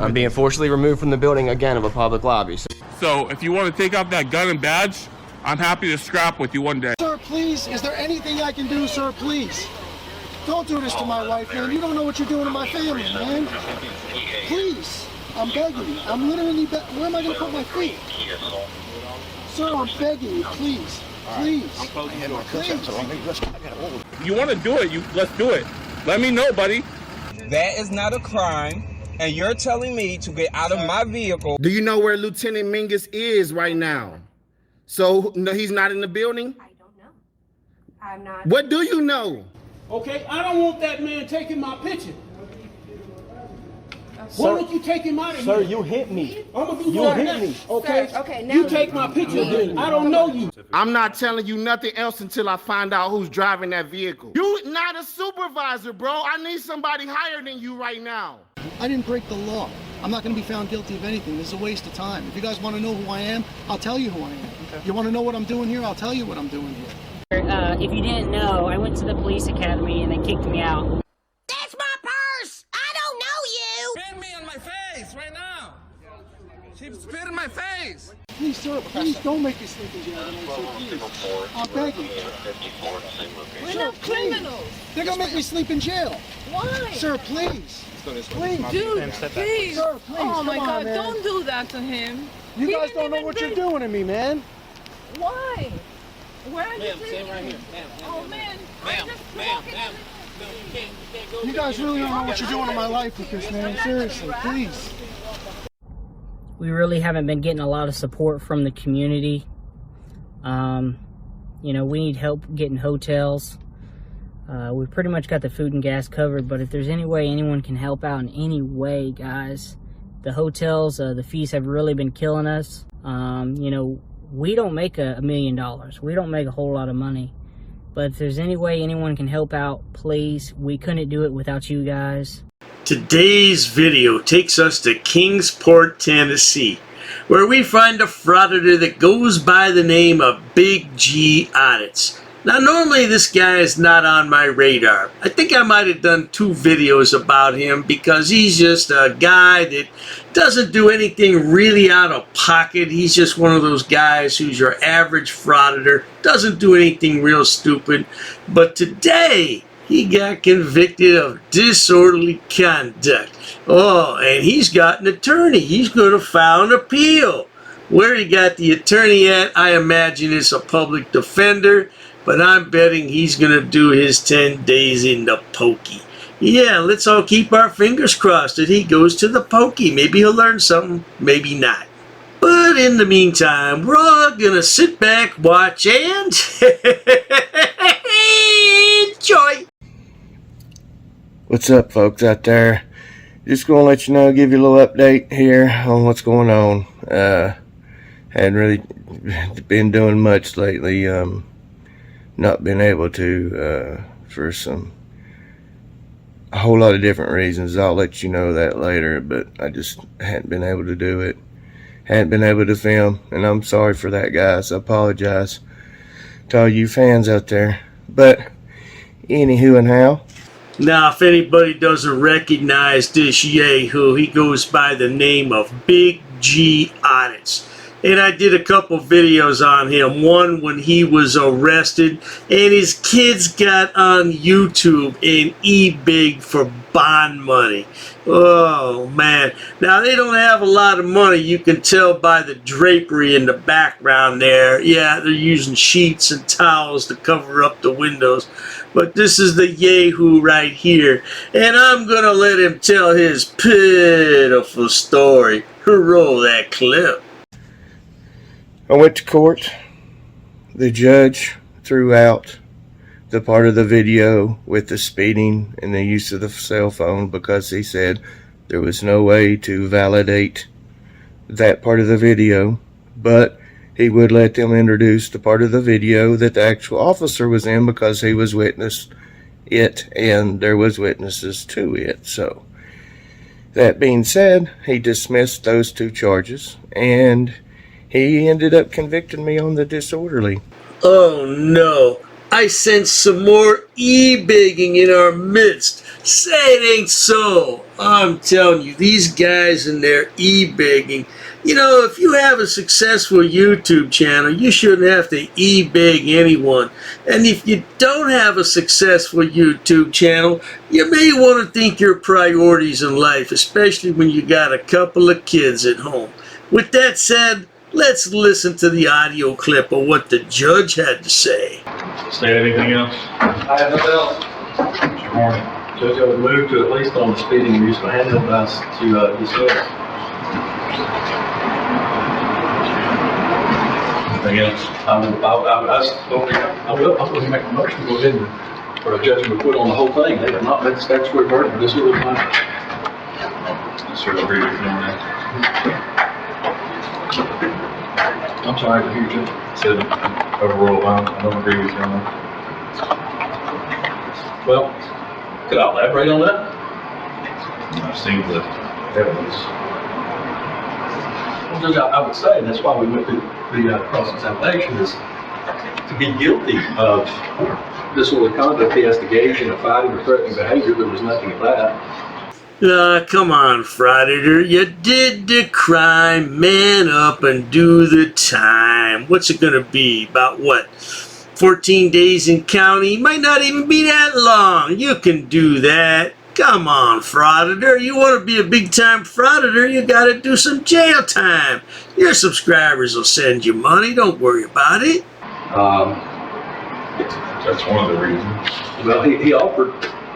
I'm being forcibly removed from the building again of a public lobby. So if you want to take off that gun and badge, I'm happy to scrap with you one day. Sir, please, is there anything I can do, sir, please? Don't do this to my wife, man. You don't know what you're doing to my family, man. Please, I'm begging you. I'm literally where am I going to put my feet? Sir, I'm begging you, please. Please. Please. You want to do it, let's do it. Let me know, buddy. That is not a crime, and you're telling me to get out of my vehicle. Do you know where Lieutenant Mingus is right now? So, no, he's not in the building? I don't know. I'm not. What do you know? Okay, I don't want that man taking my picture. Why don't you take him out of here? Sir, you hit me. I'm gonna do You that hit next, me. okay? Sir, okay, now you take my picture then. I don't know you. I'm not telling you nothing else until I find out who's driving that vehicle. You not a supervisor, bro. I need somebody higher than you right now. I didn't break the law. I'm not going to be found guilty of anything. This is a waste of time. If you guys want to know who I am, I'll tell you who I am. Okay. You want to know what I'm doing here? I'll tell you what I'm doing here. If you didn't know, I went to the police academy and they kicked me out. That's my purse! I don't know you! Spit me on my face right now. She spit in my face. Please, sir, please don't make me sleep in jail tonight, sir, please. I'm begging. We're not criminals. They're going to make me sleep in jail. Why? Sir, please. Please. Dude, please. Sir, please. Oh my Come on, God, man. don't do that to him. You He guys didn't don't know even what bring- you're doing to me, man. Why? Where are you Ma'am, taking stand right me? here. Ma'am, Oh man, ma'am, I'm just ma'am, walking. ma'am. No, you can't go. You guys really don't know what you're doing in my life with this, man. Seriously, please. We really haven't been getting a lot of support from the community. You know, we need help getting hotels. We pretty much got the food and gas covered, but if there's any way anyone can help out in any way, guys, the hotels, the fees have really been killing us. You know, we don't make $1 million. We don't make a whole lot of money. But if there's any way anyone can help out, please. We couldn't do it without you guys. Today's video takes us to Kingsport, Tennessee, where we find a frauditor that goes by the name of Big G Audits. Now, normally this guy is not on my radar. I think I might have done 2 videos about him because he's just a guy that doesn't do anything really out of pocket. He's just one of those guys who's your average frauditor, doesn't do anything real stupid. But today, he got convicted of disorderly conduct. Oh, and he's got an attorney. He's going to file an appeal. Where he got the attorney at, I imagine it's a public defender. But I'm betting he's going to do his 10 days in the pokey. Yeah, let's all keep our fingers crossed that he goes to the pokey. Maybe he'll learn something, maybe not. But in the meantime, we're all going to sit back, watch, and enjoy. What's up, folks out there? Just going to let you know, give you a little update here on what's going on. Hadn't really been doing much lately. Not been able to for a whole lot of different reasons. I'll let you know that later, but I just hadn't been able to do it. Hadn't been able to film, and I'm sorry for that, guys. I apologize to all you fans out there. But anywho and how. Now, if anybody doesn't recognize this yahoo, he goes by the name of Big G Audits. And I did a couple videos on him. One when he was arrested, and his kids got on YouTube and eBay for bond money. Oh, man. Now, they don't have a lot of money. You can tell by the drapery in the background there. Yeah, they're using sheets and towels to cover up the windows. But this is the yahoo right here. And I'm going to let him tell his pitiful story. Roll that clip. I went to court. The judge threw out the part of the video with the speeding and the use of the cell phone because he said there was no way to validate that part of the video, but he would let them introduce the part of the video that the actual officer was in because he was witnessed it and there was witnesses to it. So that being said, he dismissed those 2 charges and he ended up convicting me on the disorderly. Oh no, I sense some more e-bigging in our midst. Say it ain't so. I'm telling you, these guys in there e-begging. You know, if you have a successful YouTube channel, you shouldn't have to e-beg anyone. And if you don't have a successful YouTube channel, you may want to think your priorities in life, especially when you got a couple of kids at home. With that said, let's listen to the audio clip of what the judge had to say. State anything else? I have nothing else. Mr. Horn. Judge, I would move to at least on the speeding and use of handle device to discuss. Anything else? I would make a motion to go ahead and for a judgment put on the whole thing. They have not made the statutory burden for this little time. I sort of agree with you on that. I'm sorry to hear you. Said overall, I don't agree with you on that. Well, could I elaborate on that? I've seen the evidence. Well, Judge, I would say, and that's why we went through the cross-examination, is to be guilty of this sort of conduct, he has to engage in a fighting or threatening behavior. There was nothing of that. Come on, Frauditor. You did the crime. Man up and do the time. What's it gonna be? About what? 14 days in county? Might not even be that long. You can do that. Come on, Frauditor. You want to be a big-time Frauditor, you got to do some jail time. Your subscribers will send you money. Don't worry about it. That's one of the reasons. Well, he offered,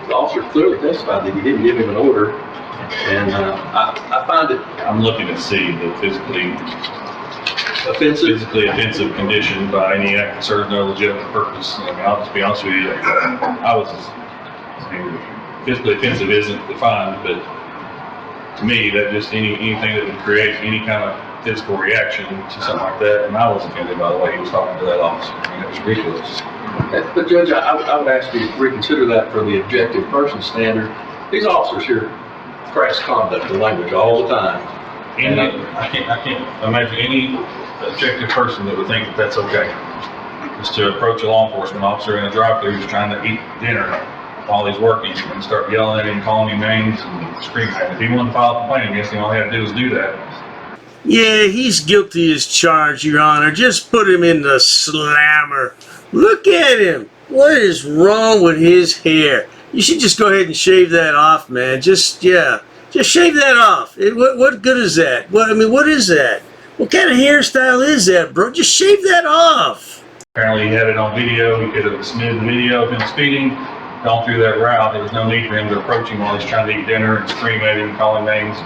the officer clearly testified that he didn't give him an order, and I find it... I'm looking to see the physically offensive condition by any act that serves no legitimate purpose. I mean, I'll just be honest with you. Physically offensive isn't defined, but to me, that just anything that would create any kind of physical reaction to something like that, and I was offended by the way he was talking to that officer. I mean, it was ridiculous. But Judge, I would ask you to reconsider that for the objective person standard. These officers here crass conduct and language all the time. I can't imagine any objective person that would think that that's okay. Just to approach a law enforcement officer in a drive-thru who's trying to eat dinner while he's working and start yelling at him, calling him names and screaming at him. If he wanted to file a complaint against him, all he had to do was do that. Yeah, he's guilty as charged, Your Honor. Just put him in the slammer. Look at him. What is wrong with his hair? You should just go ahead and shave that off, man. Just shave that off. What good is that? What is that? What kind of hairstyle is that, bro? Just shave that off. Apparently he had it on video. He could have submitted the video of him speeding, gone through that route. There was no need for him to approach him while he's trying to eat dinner and scream at him, call him names.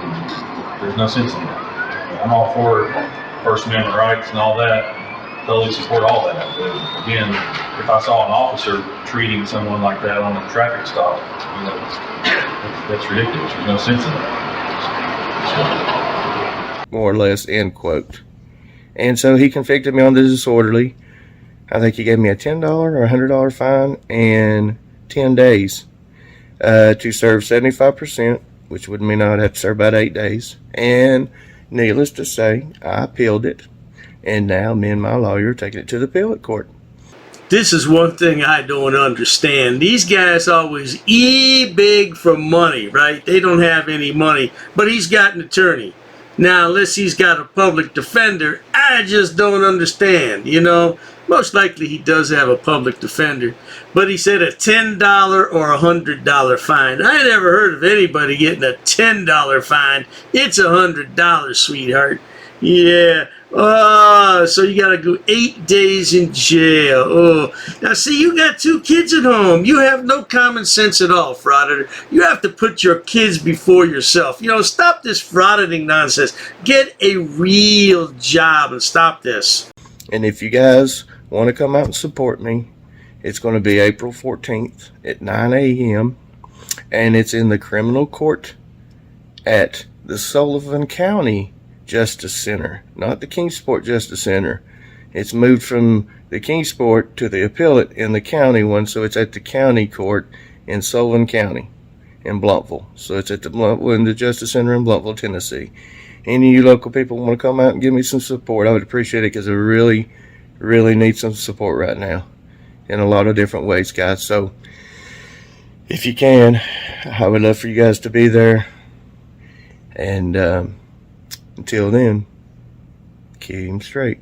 There's no sense in that. I'm all for First Amendment rights and all that. Totally support all that. But again, if I saw an officer treating someone like that on a traffic stop, that's ridiculous. There's no sense in that. More or less, end quote. And so he convicted me on the disorderly. I think he gave me a $10 or $100 fine and 10 days to serve 75%, which would mean I'd have to serve about 8 days. And needless to say, I appealed it. And now me and my lawyer are taking it to the appellate court. This is one thing I don't understand. These guys always beg for money, right? They don't have any money, but he's got an attorney. Now, unless he's got a public defender, I just don't understand, you know. Most likely he does have a public defender, but he said a $10 or $100 fine. I never heard of anybody getting a $10 fine. It's $100, sweetheart. Yeah. Oh, so you gotta go 8 days in jail. Oh, now see, you got 2 kids at home. You have no common sense at all, Frauditor. You have to put your kids before yourself. You know, stop this frauditing nonsense. Get a real job and stop this. And if you guys want to come out and support me, it's going to be April 14th at 9 a.m. And it's in the criminal court at the Sullivan County Justice Center, not the Kingsport Justice Center. It's moved from the Kingsport to the appellate in the county one, so it's at the county court in Sullivan County in Blumpville. So it's at the Justice Center in Blumpville, Tennessee. Any of you local people want to come out and give me some support, I would appreciate it, because I really, really need some support right now in a lot of different ways, guys. So If you can, I would love for you guys to be there. And until then, keep him straight.